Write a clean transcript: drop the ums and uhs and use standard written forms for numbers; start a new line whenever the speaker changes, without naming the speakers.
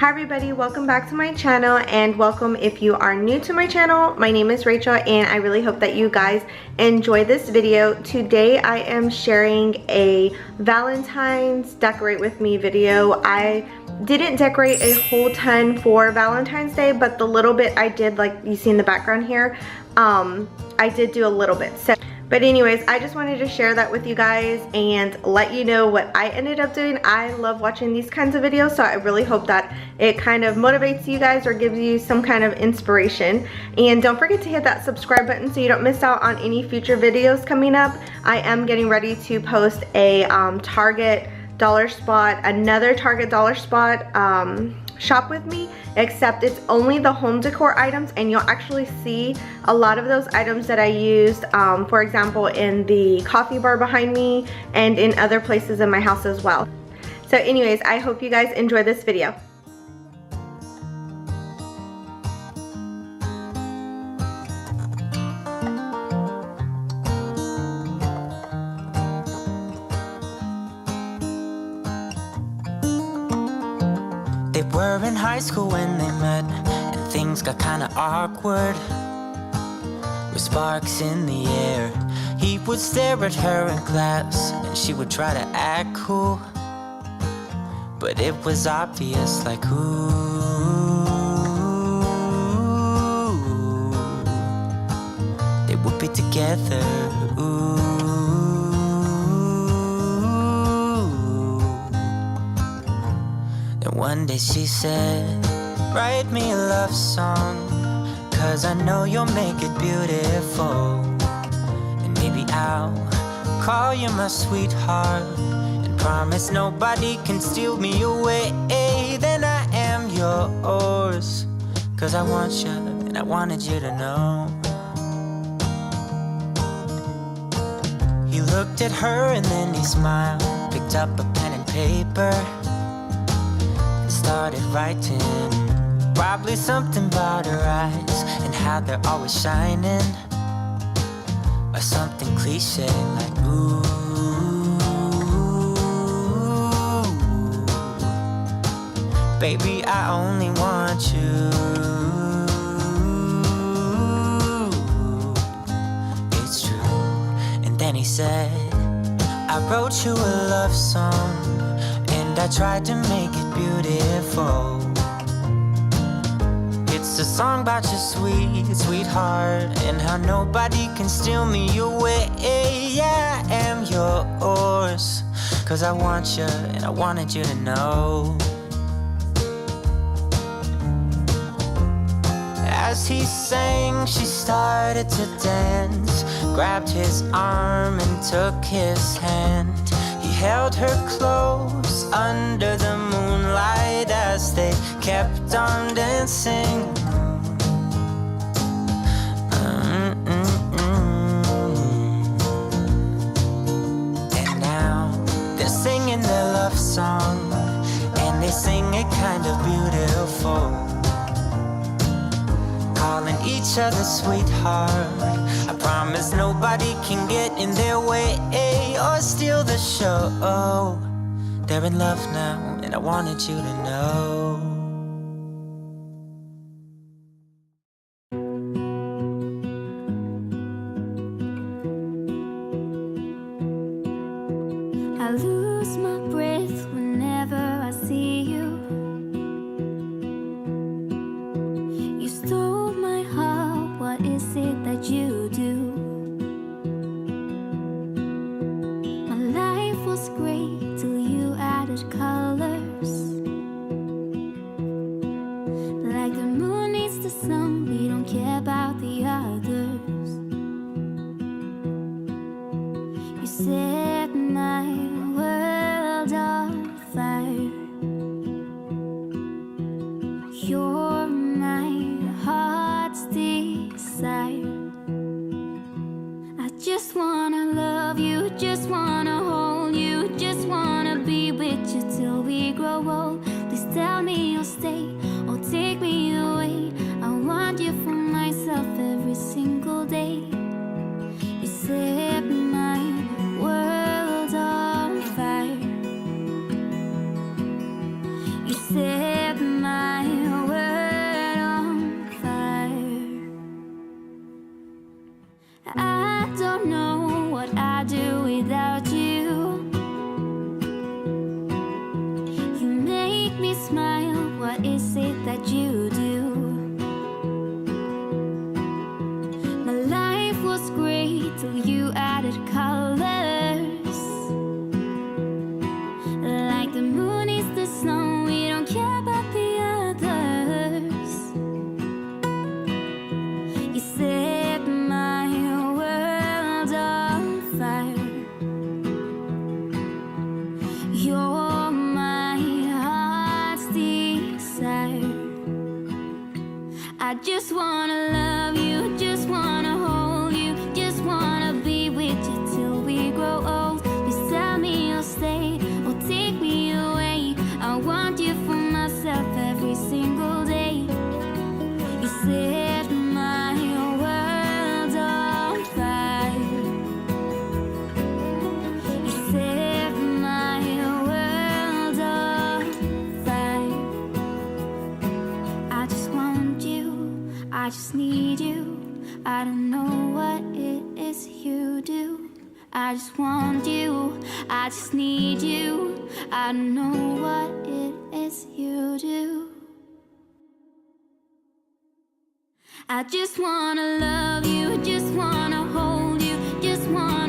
Hi everybody, welcome back to my channel, and welcome if you are new to my channel. My name is Rachel and I really hope that you guys enjoy this video. Today I am sharing a Valentine's decorate with me video. I didn't decorate a whole ton for Valentine's Day, but the little bit I did, like you see in the background here, I did do a little bit. But anyways, I just wanted to share that with you guys and let you know what I ended up doing. I love watching these kinds of videos, so I really hope that it kind of motivates you guys or gives you some kind of inspiration. And don't forget to hit that subscribe button so you don't miss out on any future videos coming up. I am getting ready to post a Target dollar spot, another Target dollar spot shop with me, except it's only the home decor items, and you'll actually see a lot of those items that I used, for example, in the coffee bar behind me and in other places in my house as well. So anyways, I hope you guys enjoy this video.
They were in high school when they met, and things got kinda awkward. With sparks in the air, he would stare at her in class, and she would try to act cool. But it was obvious, like, ooh, they would be together, ooh. One day she said, write me a love song, 'cause I know you'll make it beautiful. And maybe I'll call you my sweetheart, and promise nobody can steal me away. Then I am yours, 'cause I want you, and I wanted you to know. He looked at her and then he smiled, picked up a pen and paper, started writing, probably something about her eyes and how they're always shining, or something cliche like ooh. Baby, I only want you. It's true. And then he said, I wrote you a love song, and I tried to make it beautiful. It's a song about your sweet, sweetheart, and how nobody can steal me away. Yeah, I am yours, 'cause I want you, and I wanted you to know. As he sang, she started to dance, grabbed his arm and took his hand. Held her close under the moonlight as they kept on dancing. And now they're singing their love song, and they sing it kind of beautiful, calling each other sweetheart. I promise nobody can get in their way or steal the show. They're in love now, and I wanted you to know.
I lose my breath whenever I see you. You stole my heart, what is it that you do? My life was great till you added colors. Like the moon needs the sun, we don't care about the others. You set my world on fire. You're my heart's desire. I just wanna love you, just wanna hold you, just wanna be with you till we grow old. Please tell me you'll stay or take me away. I want you for myself every single day. You set my world on fire. You set my I just wanna love you, just wanna hold you, just wanna be with you till we grow old. Please tell me you'll stay or take me away. I want you for myself every single day. You set my world on fire. You set my world on fire. I just want you, I just need you. I don't know what it is you do. I just want you, I just need you. I don't know what it is you do. I just wanna love you, just wanna hold you, just wanna